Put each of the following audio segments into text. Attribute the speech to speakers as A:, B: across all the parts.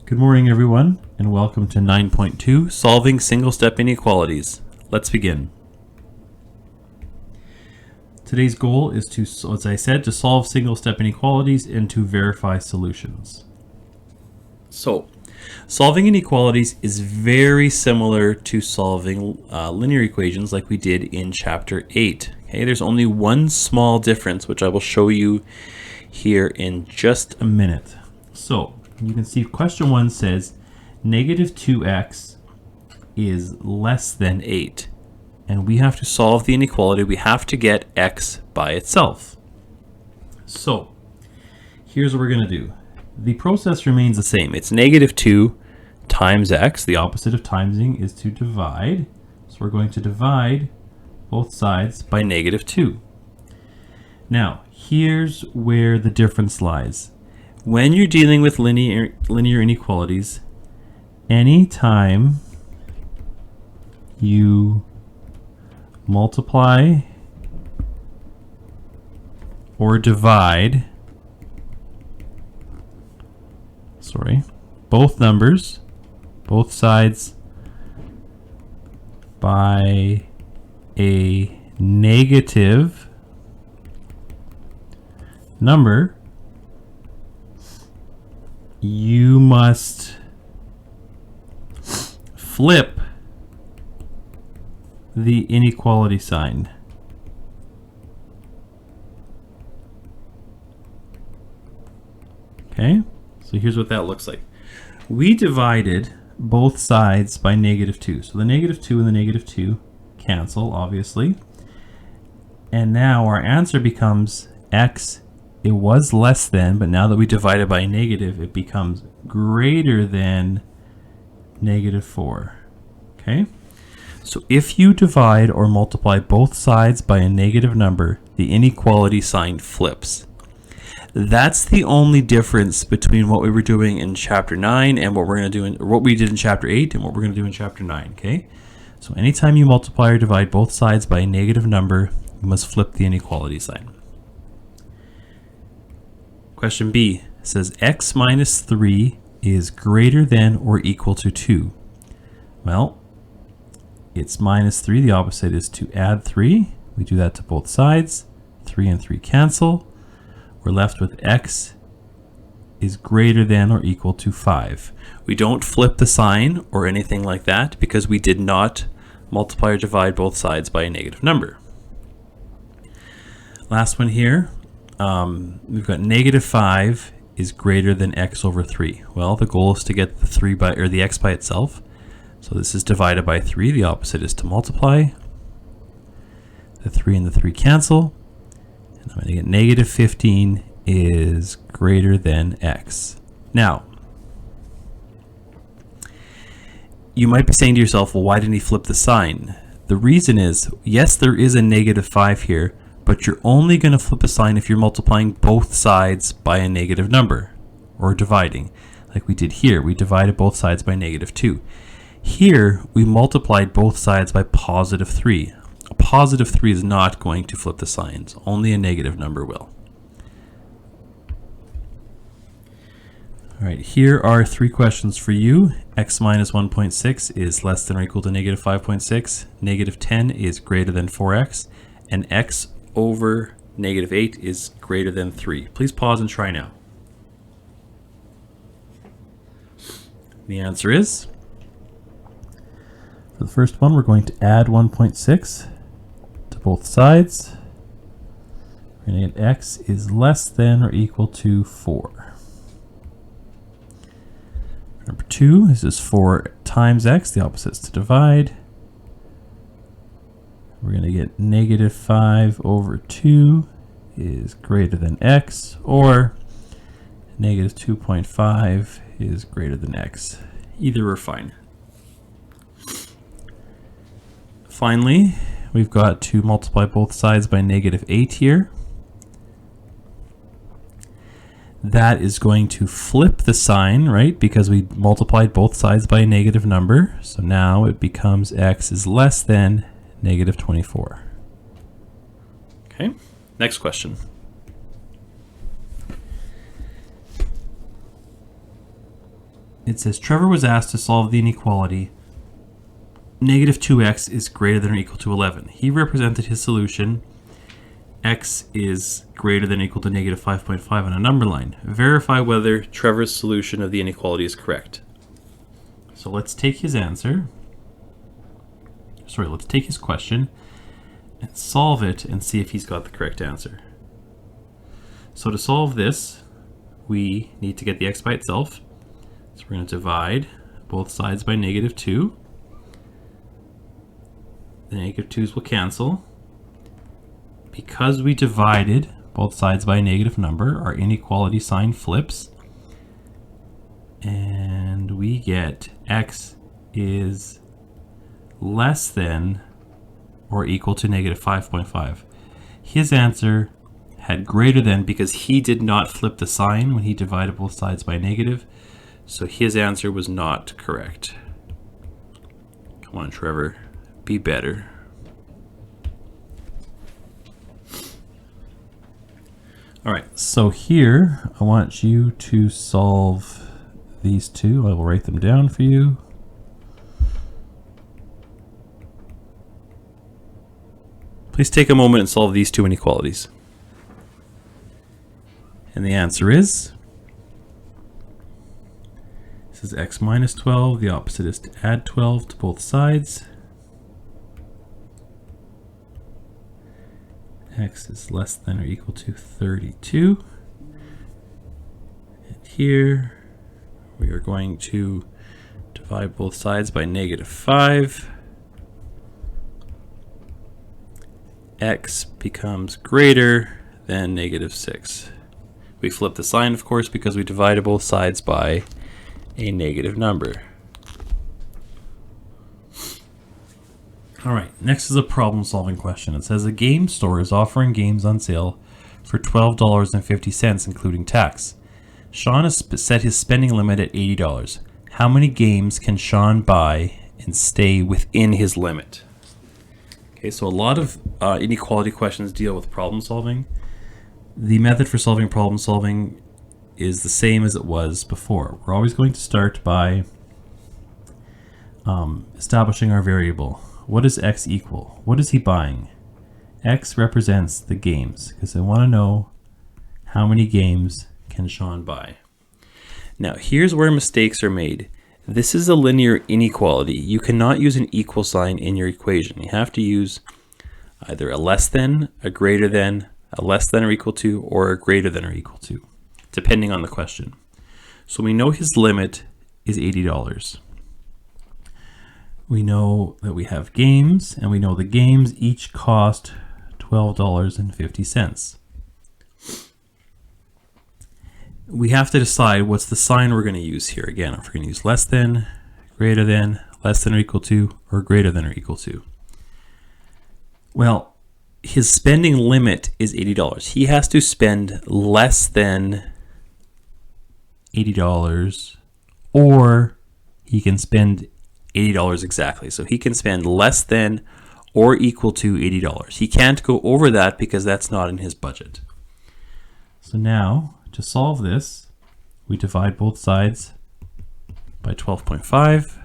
A: Good morning, everyone, and welcome to 9.2, Solving Single Step Inequalities. Let's begin. Today's goal is to, as I said, to solve single step inequalities and to verify solutions. So, solving inequalities is very similar to solving linear equations like we did in Chapter 8. Okay, there's only one small difference, which I will show you here in just a minute. So, you can see question 1 says negative 2x is less than 8. And we have to solve the inequality. We have to get x by itself. So, here's what we're going to do. The process remains the same. It's negative 2 times x. The opposite of timesing is to divide. So we're going to divide both sides by negative 2. Now, here's where the difference lies. When you're dealing with linear inequalities, anytime you multiply or divide, both numbers, both sides by a negative number, you must flip the inequality sign. Okay, so here's what that looks like. We divided both sides by negative 2. So the negative 2 and the negative 2 cancel, obviously. And now our answer becomes x. It was less than, but now that we divide it by a negative, it becomes greater than negative 4. Okay? So if you divide or multiply both sides by a negative number, the inequality sign flips. That's the only difference between what we were doing in Chapter 9 and what we're going to do what we did in Chapter 8 and what we're going to do in Chapter 9. Okay? So anytime you multiply or divide both sides by a negative number, you must flip the inequality sign. Question B says x minus 3 is greater than or equal to 2. Well, it's minus 3. The opposite is to add 3. We do that to both sides. 3 and 3 cancel. We're left with x is greater than or equal to 5. We don't flip the sign or anything like that because we did not multiply or divide both sides by a negative number. Last one here. We've got negative 5 is greater than x over 3. Well, the goal is to get the x by itself. So this is divided by 3. The opposite is to multiply. The 3 and the 3 cancel. And I'm going to get negative 15 is greater than x. Now, you might be saying to yourself, well, why didn't he flip the sign? The reason is, yes, there is a negative 5 here, but you're only going to flip a sign if you're multiplying both sides by a negative number, or dividing. Like we did here, we divided both sides by negative 2. Here, we multiplied both sides by positive 3. A positive 3 is not going to flip the signs. Only a negative number will. All right, here are 3 questions for you. X minus 1.6 is less than or equal to negative 5.6. Negative 10 is greater than 4x. And x over negative 8 is greater than 3. Please pause and try now. The answer is, for the first one, we're going to add 1.6 to both sides. We're going to get x is less than or equal to 4. Number 2, this is 4 times x. The opposite is to divide. We're going to get negative 5 over 2 is greater than x, or negative 2.5 is greater than x. Either are fine. Finally, we've got to multiply both sides by negative 8 here. That is going to flip the sign, right? Because we multiplied both sides by a negative number. So now it becomes x is less than negative 24. Okay, next question. it says Trevor was asked to solve the inequality negative 2x is greater than or equal to 11. He represented his solution x is greater than or equal to negative 5.5 on a number line. Verify whether Trevor's solution of the inequality is correct. So let's take his answer. Sorry, let's take his question and solve it and see if he's got the correct answer. So to solve this, we need to get the x by itself. So we're going to divide both sides by negative 2. The negative 2's will cancel. Because we divided both sides by a negative number, our inequality sign flips. And we get x is less than or equal to negative 5.5. His answer had greater than because he did not flip the sign when he divided both sides by negative. So his answer was not correct. Come on, Trevor, be better. All right, so here I want you to solve these two. I will write them down for you. Please take a moment and solve these two inequalities. And the answer is, this is x minus 12. The opposite is to add 12 to both sides. X is less than or equal to 32. And here we are going to divide both sides by negative 5. X becomes greater than negative 6. We flip the sign, of course, because we divided both sides by a negative number. All right, next is a problem-solving question. It says a game store is offering games on sale for $12.50, including tax. Sean has set his spending limit at $80. How many games can Sean buy and stay within his limit? Okay, so a lot of inequality questions deal with problem-solving. The method for solving problem-solving is the same as it was before. We're always going to start by establishing our variable. What does x equal? What is he buying? X represents the games, because I want to know how many games can Sean buy. Now, here's where mistakes are made. This is a linear inequality. You cannot use an equal sign in your equation. You have to use either a less than, a greater than, a less than or equal to, or a greater than or equal to, depending on the question. So we know his limit is $80. We know that we have games, and we know the games each cost $12.50. We have to decide what's the sign we're going to use here. Again, if we're going to use less than, greater than, less than or equal to, or greater than or equal to. Well, his spending limit is $80. He has to spend less than $80, or he can spend $80 exactly. So he can spend less than or equal to $80. He can't go over that because that's not in his budget. So now, to solve this, we divide both sides by 12.5.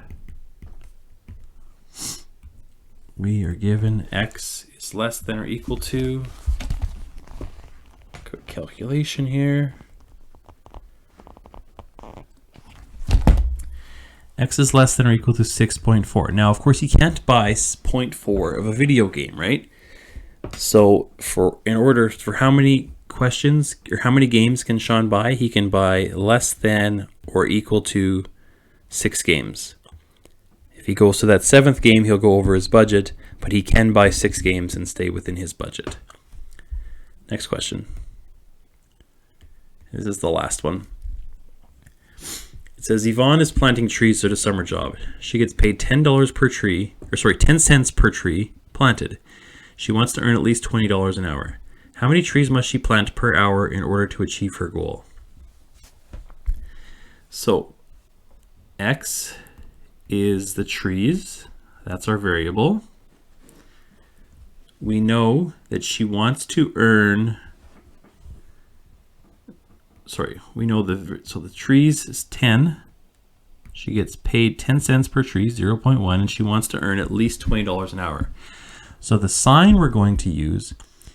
A: We are given x is less than or equal to, quick calculation here. X is less than or equal to 6.4. Now, of course, you can't buy 0.4 of a video game, right? So in order for how many questions or how many games can Sean buy? He can buy less than or equal to 6 games. If he goes to that 7th game, he'll go over his budget, but he can buy 6 games and stay within his budget. Next question. This is the last one. It says Yvonne is planting trees at a summer job. She gets paid $10 per tree, 10 cents per tree planted. She wants to earn at least $20 an hour. How many trees must she plant per hour in order to achieve her goal? So, X is the trees. That's our variable. We know that she wants to earn, so the trees is 10. She gets paid 10 cents per tree, 0.1, and she wants to earn at least $20 an hour. So the sign we're going to use,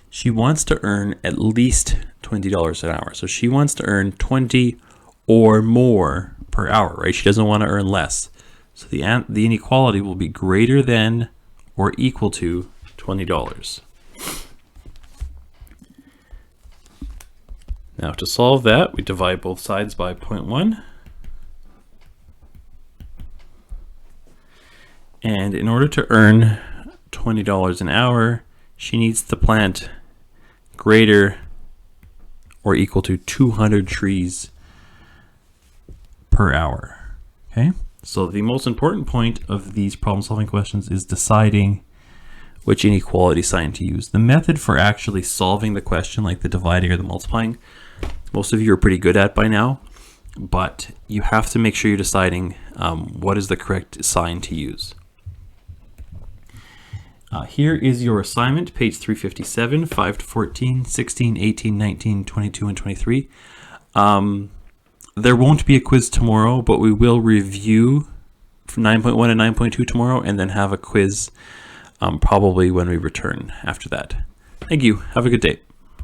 A: she wants to earn at least $20 an hour. So she wants to earn 20 or more per hour, right? She doesn't want to earn less. So the inequality will be greater than or equal to $20. Now to solve that, we divide both sides by 0.1. And in order to earn $20 an hour, she needs to plant greater or equal to 200 trees per hour. Okay, so the most important point of these problem-solving questions is deciding which inequality sign to use. The method for actually solving the question, like the dividing or the multiplying, most of you are pretty good at by now, but you have to make sure you're deciding what is the correct sign to use. Here is your assignment, page 357, 5 to 14, 16, 18, 19, 22, and 23. There won't be a quiz tomorrow, but we will review 9.1 and 9.2 tomorrow and then have a quiz probably when we return after that. Thank you. Have a good day.